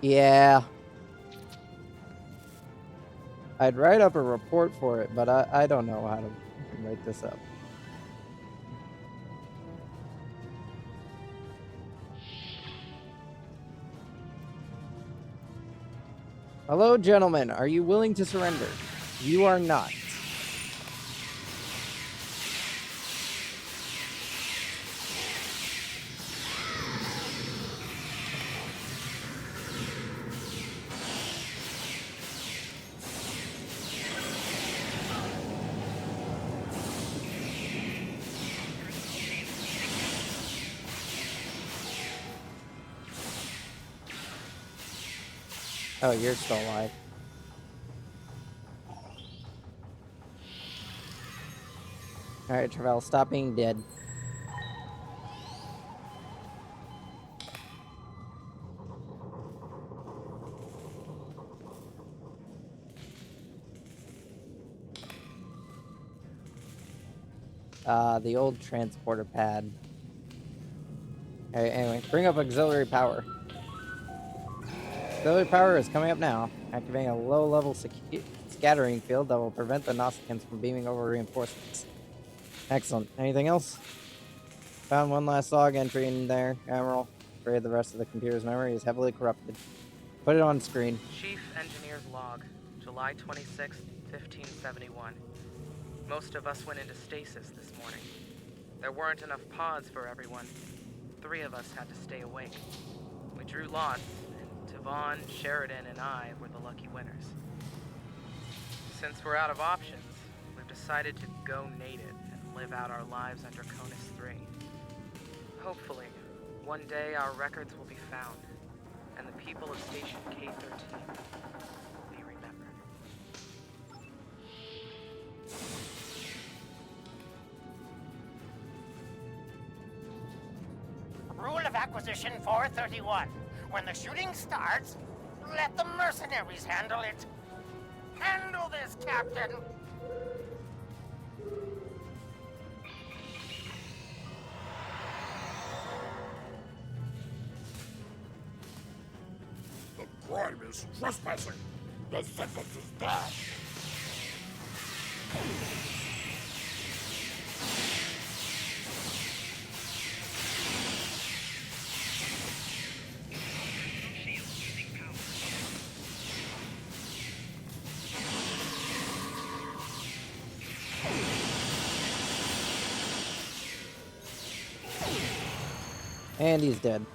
Yeah. I'd write up a report for it, but I don't know how to write this up. Hello, gentlemen. Are you willing to surrender? You are not. Oh, you're still alive. Alright, Travell, stop being dead. The old transporter pad. Alright, anyway, bring up auxiliary power. Auxiliary power is coming up now, activating a low-level scattering field that will prevent the Nausicaans from beaming over reinforcements. Excellent. Anything else? Found one last log entry in there, Admiral. Afraid the rest of the computer's memory is heavily corrupted. Put it on screen. Chief Engineer's Log, July 26th, 1571. Most of us went into stasis this morning. There weren't enough pods for everyone. 3 of us had to stay awake. We drew lots, and Tavon, Sheridan, and I were the lucky winners. Since we're out of options, we've decided to go native and live out our lives under Conus 3. Hopefully, one day our records will be found, and the people of Station K-13 will be remembered. Rule of Acquisition 431. When the shooting starts, let the mercenaries handle it. Handle this, Captain. The crime is trespassing. The sentence is death. And he's dead.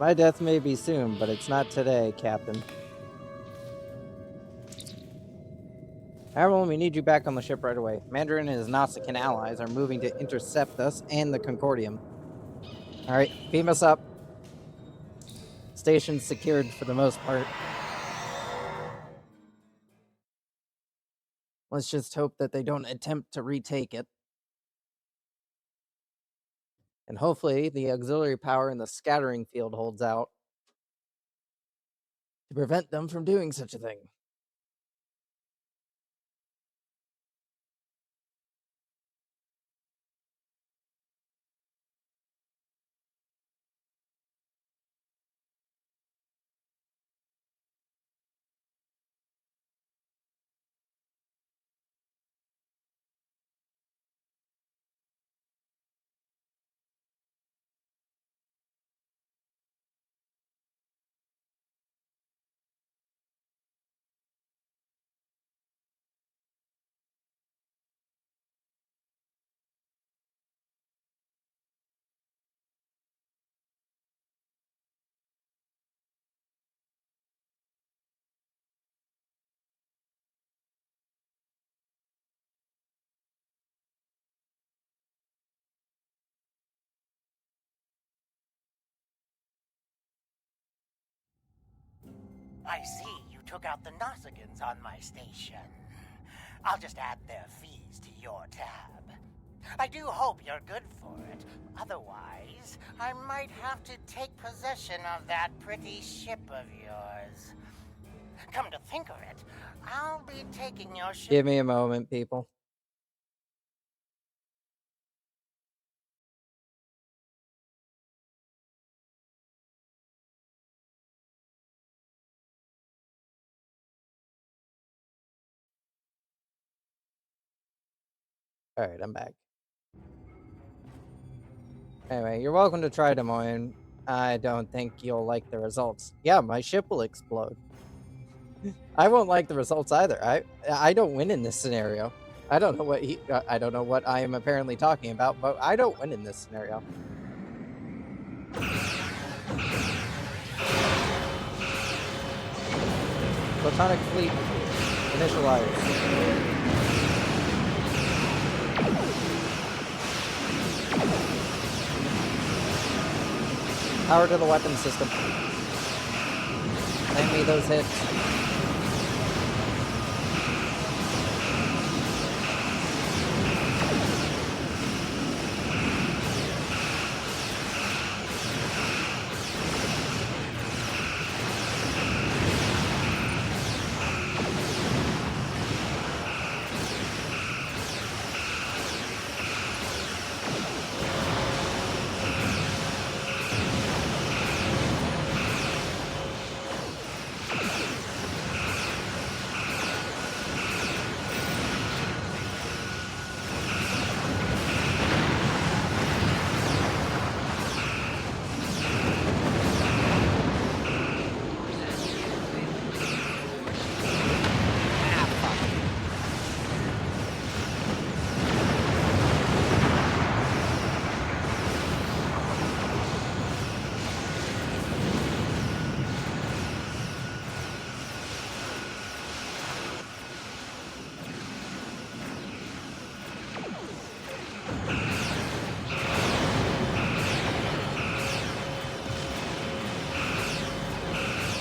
My death may be soon, but it's not today, Captain. Admiral, we need you back on the ship right away. Mandarin and his Nausicaan allies are moving to intercept us and the Concordium. Alright, beam us up. Station's secured for the most part. Let's just hope that they don't attempt to retake it. And hopefully the auxiliary power in the scattering field holds out to prevent them from doing such a thing. I see you took out the Nausicaans on my station. I'll just add their fees to your tab. I do hope you're good for it. Otherwise, I might have to take possession of that pretty ship of yours. Come to think of it, I'll be taking your ship. Give me a moment, people. Alright, I'm back. Anyway, you're welcome to try Des Moines. I don't think you'll like the results. Yeah, my ship will explode. I won't like the results either. I don't win in this scenario. I don't know what I don't know what I am apparently talking about, but I don't win in this scenario. Platonic fleet initialized. Power to the weapon system. Land me those hits.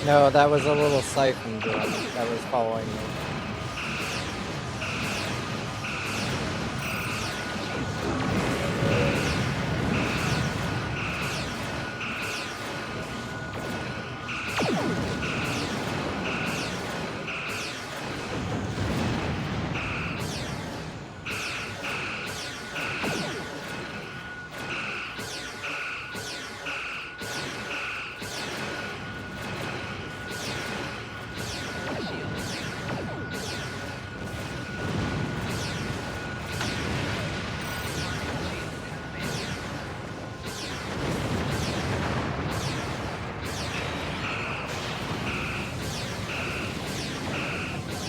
No, that was a little siphon drone that was following me.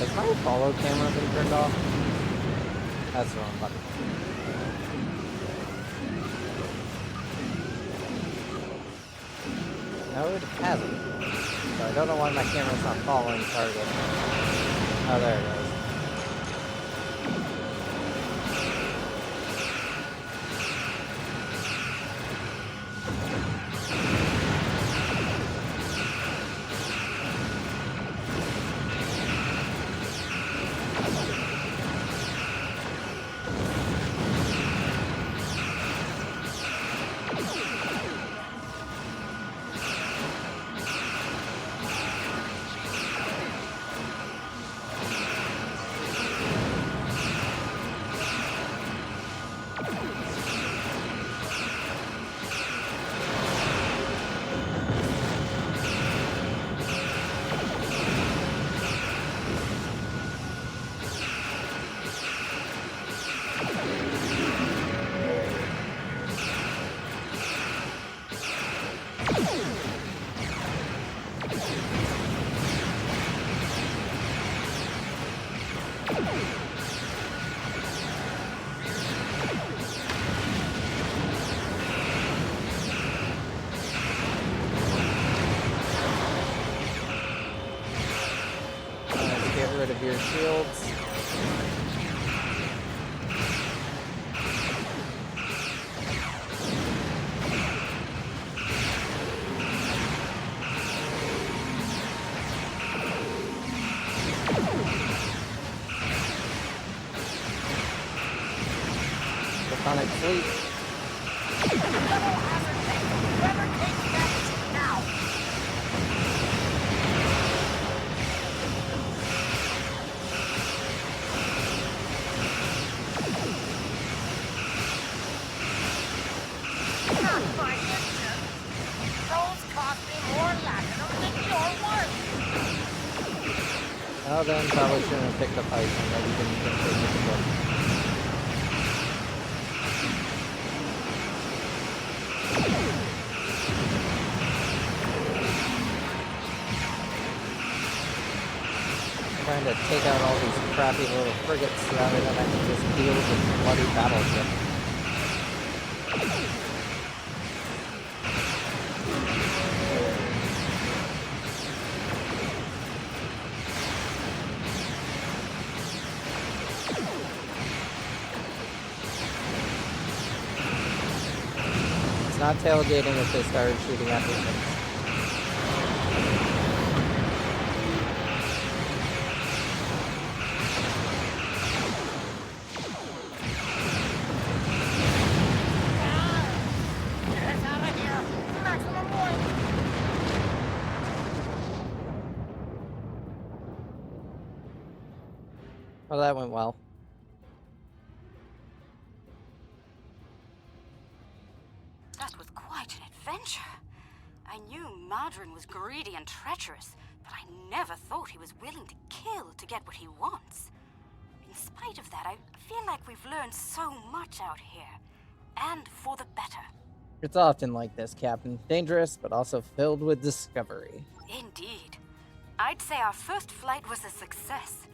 Has my follow camera been turned off? That's the wrong button. No, it hasn't. So I don't know why my camera's not following target. Oh, there it goes. Rid of your shields. iconic fleet. Double hazard tank! Whoever takes that ship now! Not my engine! Those cost me more latinum than your worth! Oh, then probably shouldn't have picked up Iceland. That we didn't think they could go. Trying to take out all these crappy little frigates rather than I can just deal with a bloody battleship. It's not tailgating if they started shooting at me. Get us out of here! Maximum warning! Well, that went well. That was quite an adventure. I knew Madron was greedy and treacherous, but I never thought he was willing to kill to get what he wants. In spite of that, I feel like we've learned so much out here, and for the better. It's often like this, Captain. Dangerous, but also filled with discovery. Indeed. I'd say our first flight was a success.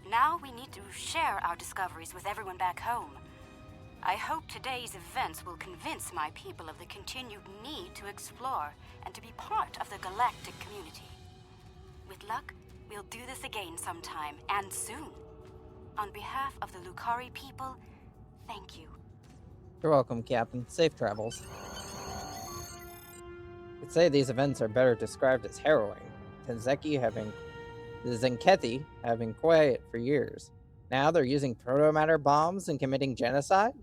Now we need to share our discoveries with everyone back home. I hope today's events will convince my people of the continued need to explore and to be part of the galactic community. With luck, we'll do this again sometime, and soon. On behalf of the Lucari people, thank you. You're welcome, Captain. Safe travels. I'd say these events are better described as harrowing. The Zenkethi have been quiet for years. Now they're using protomatter bombs and committing genocide?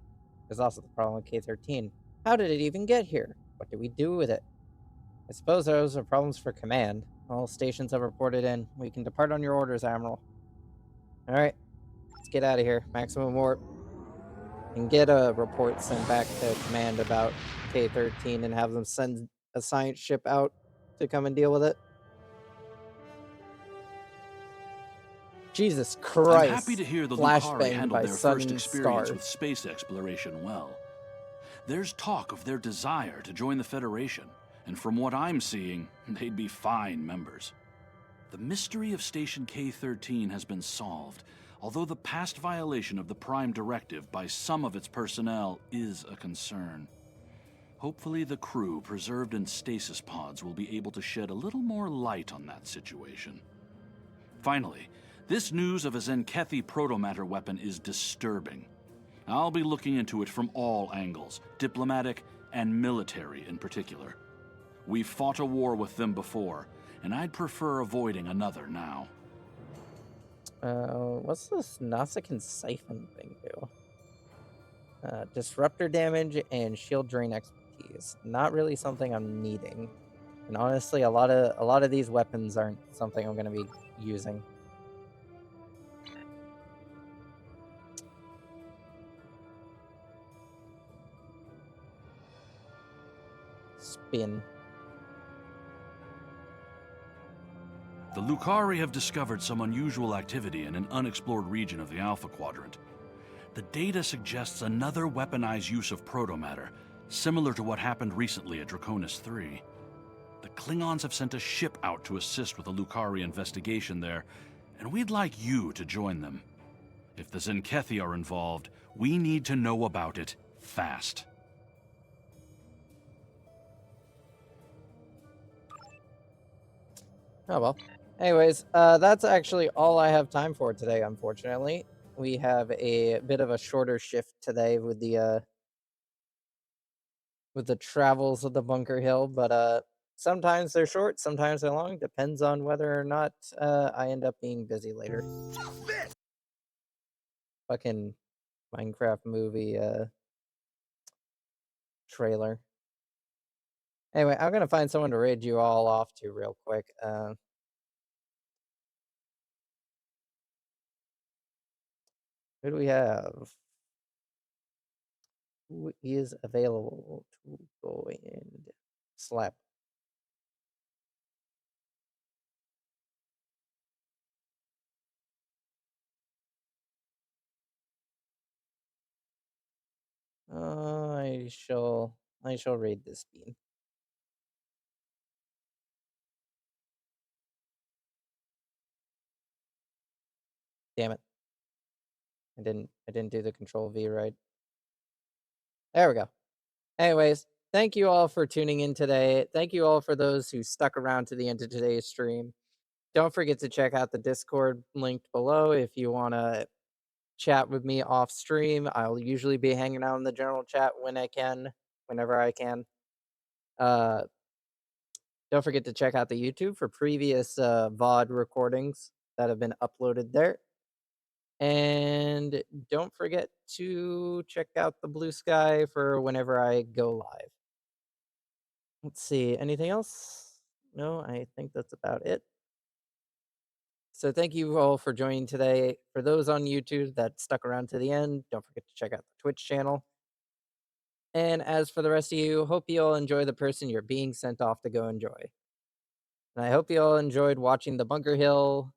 There's also the problem with K-13. How did it even get here? What do we do with it? I suppose those are problems for command. All stations have reported in. We can depart on your orders, Admiral. Alright, let's get out of here. Maximum warp. And get a report sent back to command about K-13 and have them send a science ship out to come and deal with it. Jesus Christ. I'm happy to hear the Flashbang Lucari handled by their sun first and experience stars. with space exploration well. There's talk of their desire to join the Federation, and from what I'm seeing, they'd be fine members. The mystery of Station K-13 has been solved, although the past violation of the Prime Directive by some of its personnel is a concern. Hopefully the crew preserved in stasis pods will be able to shed a little more light on that situation. Finally, this news of a Zenkethi protomatter weapon is disturbing. I'll be looking into it from all angles, diplomatic and military in particular. We've fought a war with them before, and I'd prefer avoiding another now. What's this Nausicaan siphon thing do? Disruptor damage and shield drain expertise. Not really something I'm needing. And honestly, a lot of these weapons aren't something I'm going to be using. Spin. The Lucari have discovered some unusual activity in an unexplored region of the Alpha Quadrant. The data suggests another weaponized use of protomatter, similar to what happened recently at Draconis 3. The Klingons have sent a ship out to assist with the Lucari investigation there, and we'd like you to join them. If the Zenkethi are involved, we need to know about it fast. Oh well. Anyways, that's actually all I have time for today, unfortunately. We have a bit of a shorter shift today with the travels of the Bunker Hill, but sometimes they're short, sometimes they're long. Depends on whether or not I end up being busy later. Fucking Minecraft movie trailer. Anyway, I'm gonna find someone to raid you all off to real quick. Who do we have? Who is available to go and slap? I shall raid this bean. Damn it. I didn't do the control V right. There we go. Anyways, thank you all for tuning in today. Thank you all for those who stuck around to the end of today's stream. Don't forget to check out the Discord linked below if you want to chat with me off stream. I'll usually be hanging out in the general chat whenever I can. Don't forget to check out the YouTube for previous VOD recordings that have been uploaded there. And don't forget to check out the Blue Sky for whenever I go live. Let's see, anything else? No, I think that's about it. So thank you all for joining today. For those on YouTube that stuck around to the end, don't forget to check out the Twitch channel. And as for the rest of you, hope you all enjoy the person you're being sent off to go enjoy. And I hope you all enjoyed watching the Bunker Hill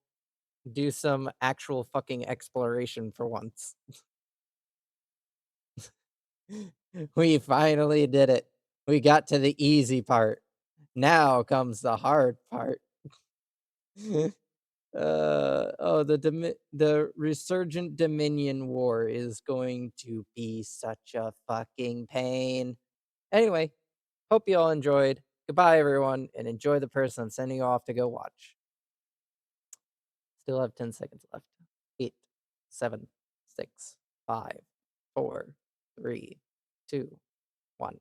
do some actual fucking exploration for once. We finally did it. We got to the easy part. Now comes the hard part. The resurgent Dominion War is going to be such a fucking pain. Anyway, hope you all enjoyed. Goodbye, everyone, and enjoy the person I'm sending you off to go watch. Still have 10 seconds left. 8, 7, 6, 5, 4, 3, 2, 1.